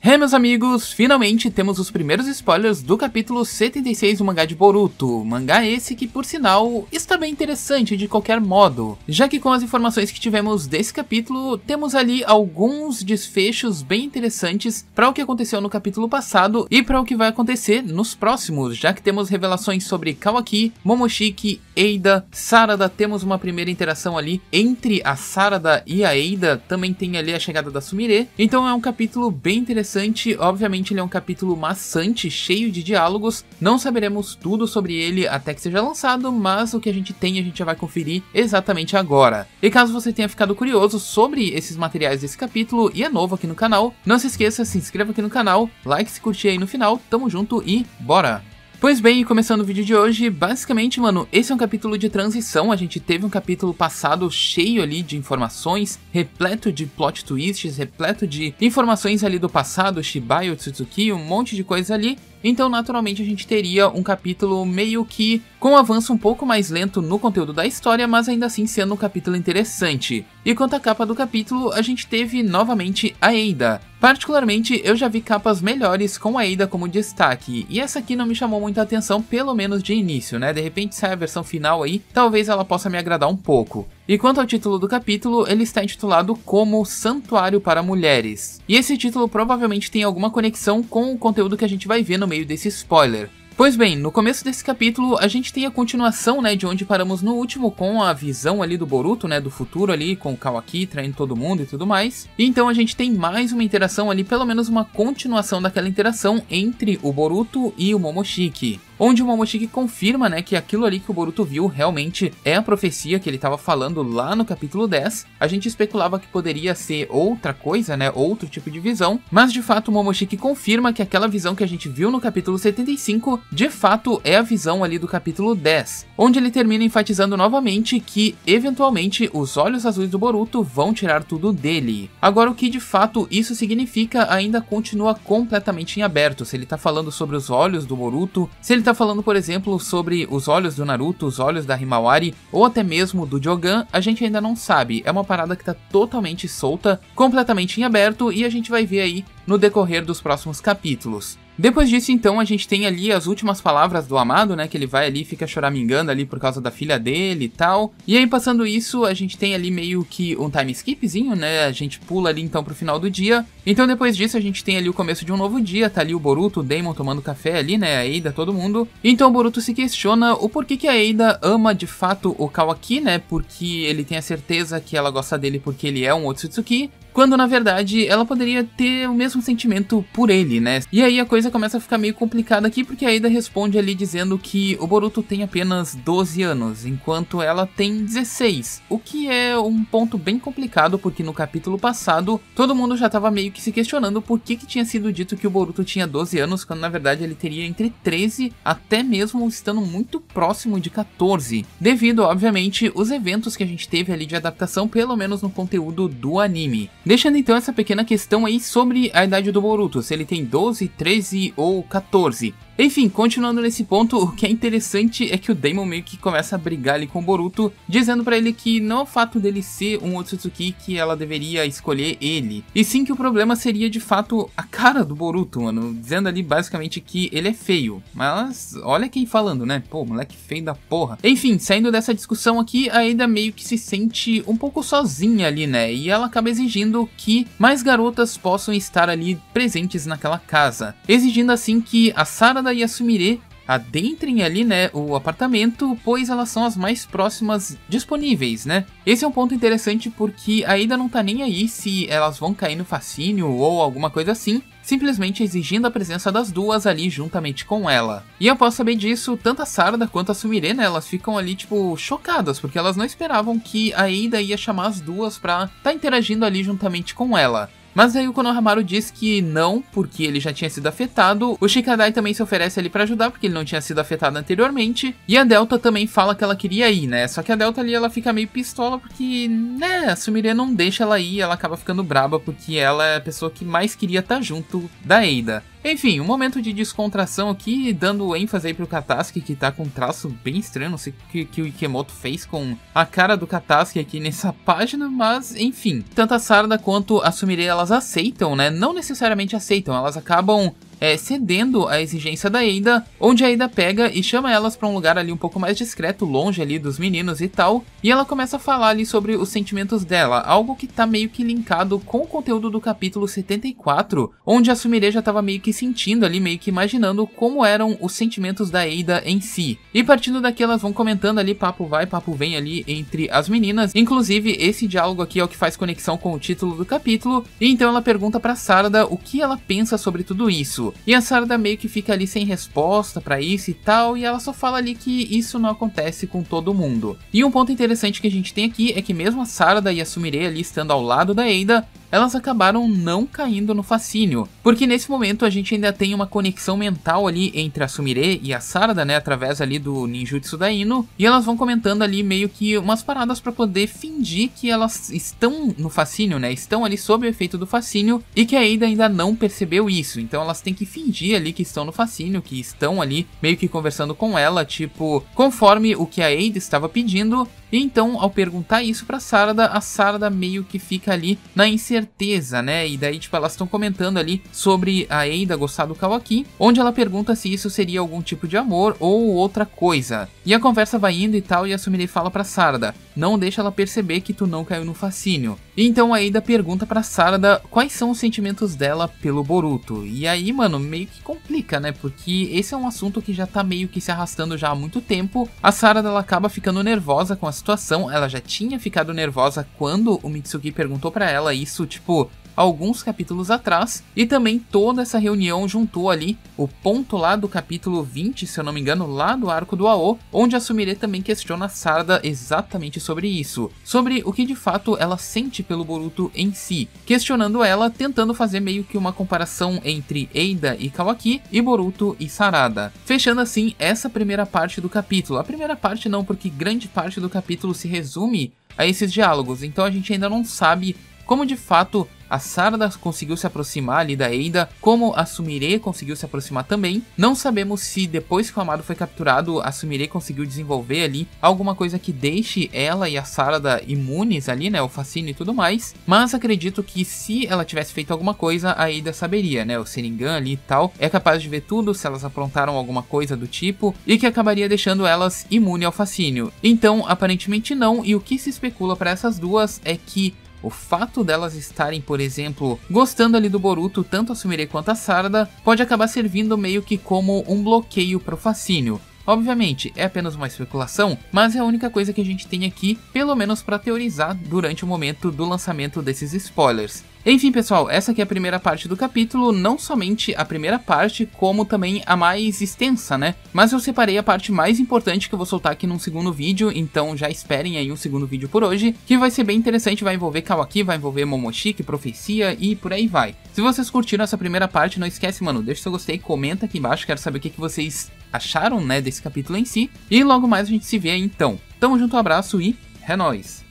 Meus amigos, finalmente temos os primeiros spoilers do capítulo 76 do mangá de Boruto. Mangá esse que, por sinal, está bem interessante de qualquer modo, já que com as informações que tivemos desse capítulo, temos ali alguns desfechos bem interessantes para o que aconteceu no capítulo passado e para o que vai acontecer nos próximos, já que temos revelações sobre Kawaki, Momoshiki, Eida, Sarada, temos uma primeira interação ali entre a Sarada e a Eida, também tem ali a chegada da Sumire, então é um capítulo bem interessante. Obviamente ele é um capítulo maçante, cheio de diálogos, não saberemos tudo sobre ele até que seja lançado, mas o que a gente tem a gente já vai conferir exatamente agora. E caso você tenha ficado curioso sobre esses materiais desse capítulo e é novo aqui no canal, não se esqueça, se inscreva aqui no canal, like se curtir aí no final, tamo junto e bora! Pois bem, começando o vídeo de hoje, basicamente, mano, esse é um capítulo de transição, a gente teve um capítulo passado cheio ali de informações, repleto de plot twists, repleto de informações ali do passado, Shibai, o Tsutsuki, um monte de coisa ali. Então, naturalmente, a gente teria um capítulo meio que com um avanço um pouco mais lento no conteúdo da história, mas ainda assim sendo um capítulo interessante. E quanto à capa do capítulo, a gente teve novamente a Eida. Particularmente, eu já vi capas melhores com a Eida como destaque, e essa aqui não me chamou muita atenção, pelo menos de início, né? De repente sai a versão final aí, talvez ela possa me agradar um pouco. E quanto ao título do capítulo, ele está intitulado como Santuário para Mulheres. E esse título provavelmente tem alguma conexão com o conteúdo que a gente vai ver no meio desse spoiler. Pois bem, no começo desse capítulo a gente tem a continuação, né, de onde paramos no último, com a visão ali do Boruto, né, do futuro ali, com o Kawaki traindo todo mundo e tudo mais. E então a gente tem mais uma interação ali, pelo menos uma continuação daquela interação entre o Boruto e o Momoshiki. Onde o Momoshiki confirma, né, que aquilo ali que o Boruto viu realmente é a profecia que ele estava falando lá no capítulo 10. A gente especulava que poderia ser outra coisa, né, outro tipo de visão, mas de fato o Momoshiki confirma que aquela visão que a gente viu no capítulo 75, de fato é a visão ali do capítulo 10, onde ele termina enfatizando novamente que, eventualmente, os olhos azuis do Boruto vão tirar tudo dele. Agora, o que de fato isso significa ainda continua completamente em aberto, se ele tá falando sobre os olhos do Boruto, se ele tá falando, por exemplo, sobre os olhos do Naruto, os olhos da Himawari, ou até mesmo do Jogan, a gente ainda não sabe. É uma parada que tá totalmente solta, completamente em aberto, e a gente vai ver aí no decorrer dos próximos capítulos. Depois disso, então, a gente tem ali as últimas palavras do Amado, né, que ele vai ali e fica choramingando ali por causa da filha dele e tal. E aí, passando isso, a gente tem ali meio que um time skipzinho, né, a gente pula ali então pro final do dia. Então, depois disso, a gente tem ali o começo de um novo dia, tá ali o Boruto, o Daemon tomando café ali, né, a Eida, todo mundo. Então, o Boruto se questiona o porquê que a Eida ama de fato o Kawaki, né, porque ele tem a certeza que ela gosta dele porque ele é um Otsutsuki, quando na verdade ela poderia ter o mesmo sentimento por ele, né? E aí a coisa começa a ficar meio complicada aqui, porque a Eida responde ali dizendo que o Boruto tem apenas 12 anos, enquanto ela tem 16, o que é um ponto bem complicado, porque no capítulo passado todo mundo já tava meio que se questionando por que tinha sido dito que o Boruto tinha 12 anos, quando na verdade ele teria entre 13 até mesmo estando muito próximo de 14, devido obviamente os eventos que a gente teve ali de adaptação, pelo menos no conteúdo do anime. Deixando então essa pequena questão aí sobre a idade do Boruto, se ele tem 12, 13 ou 14. Enfim, continuando nesse ponto, o que é interessante é que o Daemon meio que começa a brigar ali com o Boruto, dizendo pra ele que não é o fato dele ser um Otsutsuki que ela deveria escolher ele, e sim que o problema seria de fato a cara do Boruto, mano, dizendo ali basicamente que ele é feio. Mas olha quem falando, né? Pô, moleque feio da porra. Enfim, saindo dessa discussão aqui, a Eida meio que se sente um pouco sozinha ali, né? E ela acaba exigindo que mais garotas possam estar ali presentes naquela casa, exigindo assim que a Sarada e a Sumire adentrem ali, né, o apartamento, pois elas são as mais próximas disponíveis, né? Esse é um ponto interessante porque a Eida não tá nem aí se elas vão cair no fascínio ou alguma coisa assim, simplesmente exigindo a presença das duas ali juntamente com ela. E após saber disso, tanto a Sarada quanto a Sumire, né, elas ficam ali tipo chocadas, porque elas não esperavam que a Eida ia chamar as duas pra tá interagindo ali juntamente com ela. Mas aí o Konohamaru diz que não, porque ele já tinha sido afetado. O Shikadai também se oferece ali pra ajudar, porque ele não tinha sido afetado anteriormente. E a Delta também fala que ela queria ir, né? Só que a Delta ali, ela fica meio pistola, porque, né, a Sumire não deixa ela ir. Ela acaba ficando braba, porque ela é a pessoa que mais queria estar junto da Eida. Enfim, um momento de descontração aqui, dando ênfase aí pro Katasuki, que tá com um traço bem estranho, não sei o que o Ikemoto fez com a cara do Katasuki aqui nessa página, mas enfim. Tanto a Sarada quanto a Sumire, elas aceitam, né? Não necessariamente aceitam, elas acabam cedendo à exigência da Eida, onde a Eida pega e chama elas pra um lugar ali um pouco mais discreto, longe ali dos meninos e tal, e ela começa a falar ali sobre os sentimentos dela, algo que tá meio que linkado com o conteúdo do capítulo 74, onde a Sumire já tava meio que sentindo ali, meio que imaginando como eram os sentimentos da Eida em si. E partindo daqui elas vão comentando ali, papo vai, papo vem ali entre as meninas, inclusive esse diálogo aqui é o que faz conexão com o título do capítulo, e então ela pergunta pra Sarada o que ela pensa sobre tudo isso. E a Sarada meio que fica ali sem resposta pra isso e tal, e ela só fala ali que isso não acontece com todo mundo. E um ponto interessante que a gente tem aqui é que mesmo a Sarada e a Sumire ali estando ao lado da Eida, elas acabaram não caindo no fascínio, porque nesse momento a gente ainda tem uma conexão mental ali entre a Sumire e a Sarada, né, através ali do ninjutsu da Ino, e elas vão comentando ali meio que umas paradas pra poder fingir que elas estão no fascínio, né, estão ali sob o efeito do fascínio, e que a Eida ainda não percebeu isso, então elas têm que fingir ali que estão no fascínio, que estão ali meio que conversando com ela, tipo, conforme o que a Eida estava pedindo. E então, ao perguntar isso pra Sarada, a Sarada meio que fica ali na incerteza, né? E daí, tipo, elas estão comentando ali sobre a Eida gostar do Kawaki, onde ela pergunta se isso seria algum tipo de amor ou outra coisa. E a conversa vai indo e tal, e a Sumire fala pra Sarada, não deixa ela perceber que tu não caiu no fascínio. E então a Eida pergunta pra Sarada quais são os sentimentos dela pelo Boruto. E aí, mano, meio que complica, né? Porque esse é um assunto que já tá meio que se arrastando já há muito tempo. A Sarada, ela acaba ficando nervosa com a situação, ela já tinha ficado nervosa quando o Mitsuki perguntou pra ela isso, tipo, alguns capítulos atrás, e também toda essa reunião juntou ali o ponto lá do capítulo 20, se eu não me engano, lá do arco do Ao, onde a Sumire também questiona a Sarada exatamente sobre isso, sobre o que de fato ela sente pelo Boruto em si, questionando ela, tentando fazer meio que uma comparação entre Eida e Kawaki e Boruto e Sarada, fechando assim essa primeira parte do capítulo. A primeira parte não, porque grande parte do capítulo se resume a esses diálogos, então a gente ainda não sabe como de fato a Sarada conseguiu se aproximar ali da Eida, como a Sumire conseguiu se aproximar também. Não sabemos se depois que o Amado foi capturado, a Sumire conseguiu desenvolver ali alguma coisa que deixe ela e a Sarada imunes ali, né, o fascínio e tudo mais. Mas acredito que se ela tivesse feito alguma coisa, a Eida saberia, né, o Sharingan ali e tal, é capaz de ver tudo se elas aprontaram alguma coisa do tipo, e que acabaria deixando elas imunes ao fascínio. Então, aparentemente não, e o que se especula para essas duas é que o fato delas estarem, por exemplo, gostando ali do Boruto, tanto a Sumire quanto a Sarada, pode acabar servindo meio que como um bloqueio pro fascínio. Obviamente, é apenas uma especulação, mas é a única coisa que a gente tem aqui, pelo menos para teorizar durante o momento do lançamento desses spoilers. Enfim, pessoal, essa aqui é a primeira parte do capítulo, não somente a primeira parte, como também a mais extensa, né? Mas eu separei a parte mais importante que eu vou soltar aqui num segundo vídeo, então já esperem aí um segundo vídeo por hoje, que vai ser bem interessante, vai envolver Kawaki, vai envolver Momoshiki, Profecia e por aí vai. Se vocês curtiram essa primeira parte, não esquece, mano, deixa seu gostei, comenta aqui embaixo, quero saber o que vocês acharam, né, desse capítulo em si, e logo mais a gente se vê aí então. Tamo junto, um abraço e é nóis!